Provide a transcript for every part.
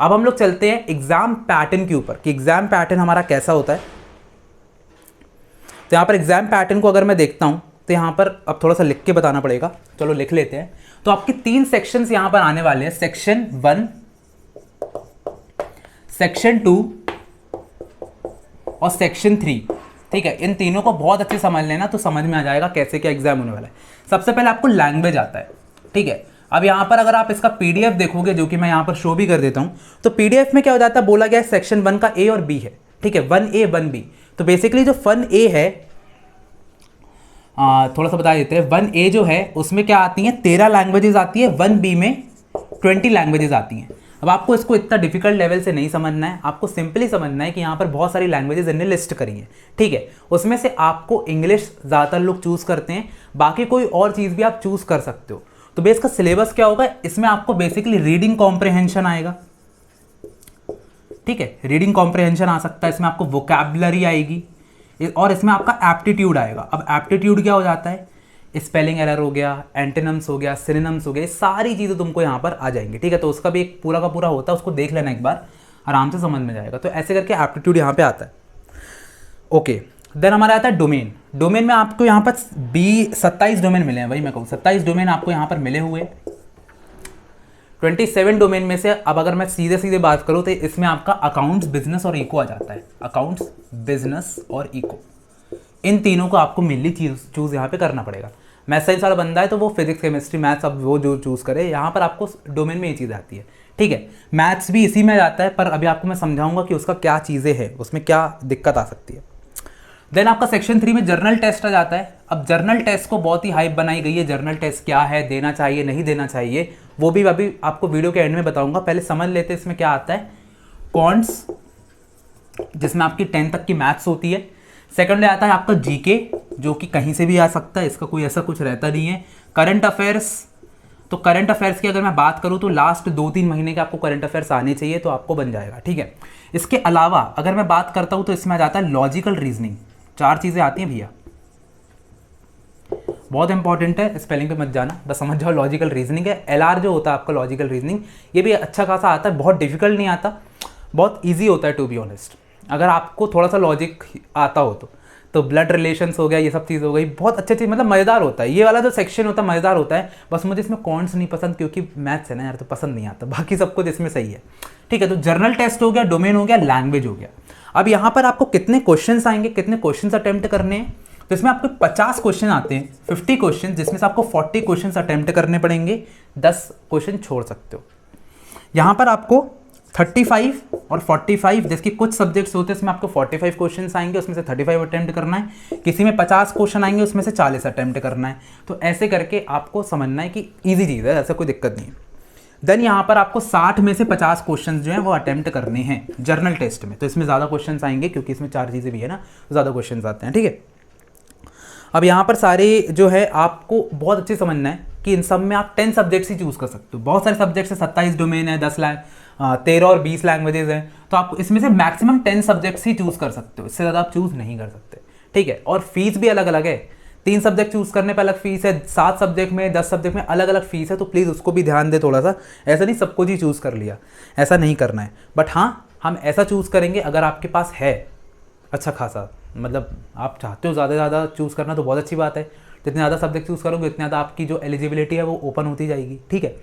अब हम लोग चलते हैं एग्जाम पैटर्न के ऊपर कि एग्जाम पैटर्न हमारा कैसा होता है। तो यहाँ पर एग्जाम पैटर्न को अगर मैं देखता हूँ तो यहाँ पर अब थोड़ा सा लिख के बताना पड़ेगा, चलो लिख लेते हैं। तो आपके 3 सेक्शंस यहाँ पर आने वाले हैं, सेक्शन 1, सेक्शन 2 और सेक्शन 3। ठीक है, इन तीनों को बहुत अच्छे समझ लेना तो समझ में आ जाएगा कैसे क्या एग्जाम होने वाला है। सबसे पहले आपको लैंग्वेज आता है। ठीक है, अब यहाँ पर अगर आप इसका पीडीएफ देखोगे, जो कि मैं यहाँ पर शो भी कर देता हूँ, तो पीडीएफ में क्या हो जाता है, बोला गया है सेक्शन 1 का ए और बी है। ठीक है, 1A 1B। तो बेसिकली जो 1A है, थोड़ा सा बता देते हैं, 1A जो है उसमें क्या आती हैं, 13 लैंग्वेजेस आती है, 1B में 20 लैंग्वेजेस आती हैं। अब आपको इसको इतना डिफिकल्ट लेवल से नहीं समझना है, आपको सिंपली समझना है कि यहाँ पर बहुत सारी लैंग्वेजेस इन्हें लिस्ट करी है। ठीक है, उसमें से आपको इंग्लिश ज़्यादातर लोग चूज़ करते हैं, बाकी कोई और चीज़ भी आप चूज़ कर सकते हो। तो बेस का सिलेबस क्या होगा, इसमें आपको बेसिकली रीडिंग कॉम्प्रिहेंशन आएगा। ठीक है, रीडिंग कॉम्प्रिहेंशन आ सकता है, इसमें आपको वोकैबुलरी आएगी और इसमें आपका एप्टीट्यूड आएगा। अब एप्टीट्यूड क्या हो जाता है, स्पेलिंग एरर हो गया, एंटोनिम्स हो गया, सिनोनिम्स हो गए, सारी चीज़ें तुमको यहाँ पर आ जाएंगी। ठीक है, तो उसका भी एक पूरा का पूरा होता है, उसको देख लेना एक बार, आराम से समझ में जाएगा। तो ऐसे करके एप्टीट्यूड यहाँ पे आता है। ओके, देन हमारा आता है डोमेन। डोमेन में आपको यहाँ पर 27 डोमेन मिले हैं, वही मैं कहूँ 27 डोमेन आपको यहाँ पर मिले हुए। 27 डोमेन में से अब अगर मैं सीधे सीधे बात करूँ तो इसमें आपका अकाउंट्स, बिजनेस और इको आ जाता है। अकाउंट्स, बिजनेस और इको, इन तीनों को आपको मेनली चूज़ यहाँ पे करना पड़ेगा। मैथ साइंस वाला बंदा है तो वो फिजिक्स, केमिस्ट्री, मैथ्स, अब वो जो चूज़ करे, यहाँ पर आपको डोमेन में ये चीज़ आती है। ठीक है, मैथ्स भी इसी में जाता है, पर अभी आपको मैं समझाऊंगा कि उसका क्या चीज़ें हैं, उसमें क्या दिक्कत आ सकती है। देन आपका सेक्शन 3 में जर्नल टेस्ट आ जाता है। अब जर्नल टेस्ट को बहुत ही हाइप बनाई गई है, जर्नल टेस्ट क्या है, देना चाहिए नहीं देना चाहिए, वो भी अभी आपको वीडियो के एंड में बताऊंगा। पहले समझ लेते हैं इसमें क्या आता है। कॉन्ट्स, जिसमें आपकी 10 तक की मैथ्स होती है। सेकंड आता है आपका जीके, जो कि कहीं से भी आ सकता है, इसका कोई ऐसा कुछ रहता नहीं है। करंट अफेयर्स, तो करंट अफेयर्स की अगर मैं बात करूं तो लास्ट 2-3 महीने के आपको करंट अफेयर्स आने चाहिए, तो आपको बन जाएगा। ठीक है, इसके अलावा अगर मैं बात करता हूं तो इसमें आ जाता है लॉजिकल रीजनिंग। 4 चीज़ें आती हैं भैया, बहुत इंपॉर्टेंट है, स्पेलिंग पे मत जाना, बस समझ जाओ लॉजिकल रीजनिंग है। एलआर जो होता है आपका लॉजिकल रीजनिंग, ये भी अच्छा खासा आता है, बहुत डिफिकल्ट नहीं आता, बहुत ईजी होता है टू बी ऑनेस्ट। अगर आपको थोड़ा सा लॉजिक आता हो तो ब्लड रिलेशंस हो गया, ये सब चीज़ हो गई, बहुत अच्छी चीज़, मतलब मज़ेदार होता है। ये वाला जो सेक्शन होता है मज़ेदार होता है, बस मुझे इसमें कॉन्ट्स नहीं पसंद क्योंकि मैथ्स है ना यार, तो पसंद नहीं आता, बाकी सब कुछ इसमें सही है। ठीक है, तो जर्नल टेस्ट हो गया, डोमेन हो गया, लैंग्वेज हो गया। अब यहाँ पर आपको कितने क्वेश्चन आएंगे, कितने क्वेश्चन अटेम्प्ट करने हैं, तो इसमें आपको 50 क्वेश्चन आते हैं, 50 क्वेश्चन, जिसमें से आपको 40 क्वेश्चन अटेम्प्ट करने पड़ेंगे, 10 क्वेश्चन छोड़ सकते हो। यहाँ पर आपको 35 और 45, जिसके कुछ सब्जेक्ट्स होते हैं इसमें आपको 45 क्वेश्चन आएंगे, उसमें से 35 अटेम्प्ट करना है। किसी में 50 क्वेश्चन आएंगे, उसमें से 40 अटेम्प्ट करना है। तो ऐसे करके आपको समझना है कि ईजी चीज़ है, ऐसा कोई दिक्कत नहीं है। देन यहाँ पर आपको 60 में से 50 क्वेश्चन जो हैं वो अटेम्प्ट करने हैं जर्नल टेस्ट में, तो इसमें ज़्यादा क्वेश्चन आएंगे क्योंकि इसमें 4 चीज़ें भी है ना, ज़्यादा क्वेश्चन आते हैं। ठीक है, अब यहाँ पर सारे जो है आपको बहुत अच्छे समझना है कि इन सब में आप 10 सब्जेक्ट्स ही चूज़ कर सकते हो। बहुत सारे सब्जेक्ट्स है, 27 डोमेन है, 13 और 20 लैंग्वेजेस हैं, तो आप इसमें से मैक्सिमम 10 सब्जेक्ट्स ही चूज़ कर सकते हो, इससे ज़्यादा आप चूज़ नहीं कर सकते। ठीक है, और फीस भी अलग अलग है, 3 सब्जेक्ट चूज़ करने पर अलग फीस है, 7 सब्जेक्ट में, 10 सब्जेक्ट में अलग अलग फीस है, तो प्लीज़ उसको भी ध्यान दे थोड़ा सा। ऐसा नहीं सब कुछ ही चूज़ कर लिया, ऐसा नहीं करना है। बट हाँ, हम ऐसा चूज़ करेंगे अगर आपके पास है अच्छा खासा, मतलब आप चाहते हो ज़्यादा से ज़्यादा चूज़ करना तो बहुत अच्छी बात है। जितने ज़्यादा सब्जेक्ट चूज़ करोगे उतनी ज़्यादा आपकी जो एलिजिबिलिटी है वो ओपन होती जाएगी। ठीक है,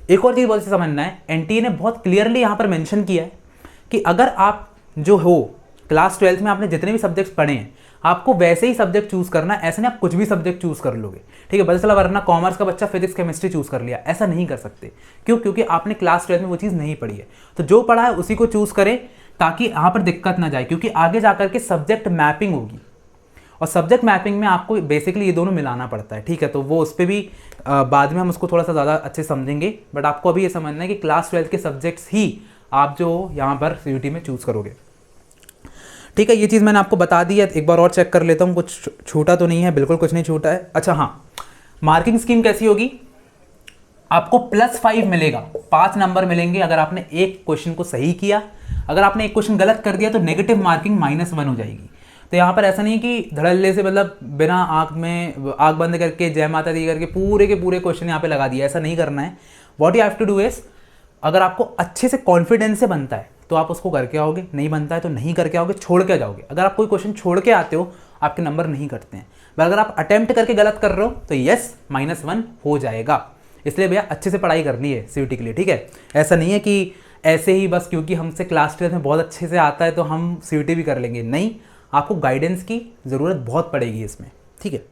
एक और चीज़ बहुत अच्छी समझना है, एनटीए ने बहुत क्लियरली यहाँ पर मेंशन किया है कि अगर आप जो हो क्लास 12 में आपने जितने भी सब्जेक्ट्स पढ़े हैं, आपको वैसे ही सब्जेक्ट चूज़ करना है, ऐसे नहीं आप कुछ भी सब्जेक्ट चूज़ कर लोगे। ठीक है, पता चला वरना कॉमर्स का बच्चा फिजिक्स केमिस्ट्री चूज़ कर लिया, ऐसा नहीं कर सकते। क्यों? क्योंकि आपने क्लास 12 में वो चीज़ नहीं पढ़ी है। तो जो पढ़ा है उसी को चूज़ करें ताकि यहाँ पर दिक्कत ना जाए, क्योंकि आगे जाकर के सब्जेक्ट मैपिंग होगी और सब्जेक्ट मैपिंग में आपको बेसिकली ये दोनों मिलाना पड़ता है। ठीक है, तो वो उस पर भी बाद में हम उसको थोड़ा सा ज़्यादा अच्छे समझेंगे, बट आपको अभी ये समझना है कि क्लास 12 के सब्जेक्ट्स ही आप जो यहाँ पर सीयूटी में चूज़ करोगे। ठीक है, ये चीज़ मैंने आपको बता दी है, एक बार और चेक कर लेता हूँ, कुछ छूटा तो नहीं है, बिल्कुल कुछ नहीं छूटा है। अच्छा हाँ, मार्किंग स्कीम कैसी होगी, आपको +5 मिलेगा, 5 नंबर मिलेंगे अगर आपने एक क्वेश्चन को सही किया। अगर आपने एक क्वेश्चन गलत कर दिया तो नेगेटिव मार्किंग -1 हो जाएगी। तो यहाँ पर ऐसा नहीं कि धड़ल्ले से मतलब बिना आँख बंद करके जय माता दी करके पूरे के पूरे क्वेश्चन यहाँ पे लगा दिया, ऐसा नहीं करना है। What you have to do is अगर आपको अच्छे से कॉन्फिडेंस से बनता है तो आप उसको करके आओगे, नहीं बनता है तो नहीं करके आओगे, छोड़ के जाओगे। अगर आप कोई क्वेश्चन छोड़ के आते हो आपके नंबर नहीं कटते हैं, पर अगर आप अटेम्प्ट करके गलत कर रहे हो तो यस -1 हो जाएगा। इसलिए भैया अच्छे से पढ़ाई करनी है सीयूटी के लिए, ठीक है। ऐसा नहीं है कि ऐसे ही बस क्योंकि हमसे क्लास 12 में बहुत अच्छे से आता है तो हम सीयूटी भी कर लेंगे, नहीं, आपको गाइडेंस की ज़रूरत बहुत पड़ेगी इसमें, ठीक है।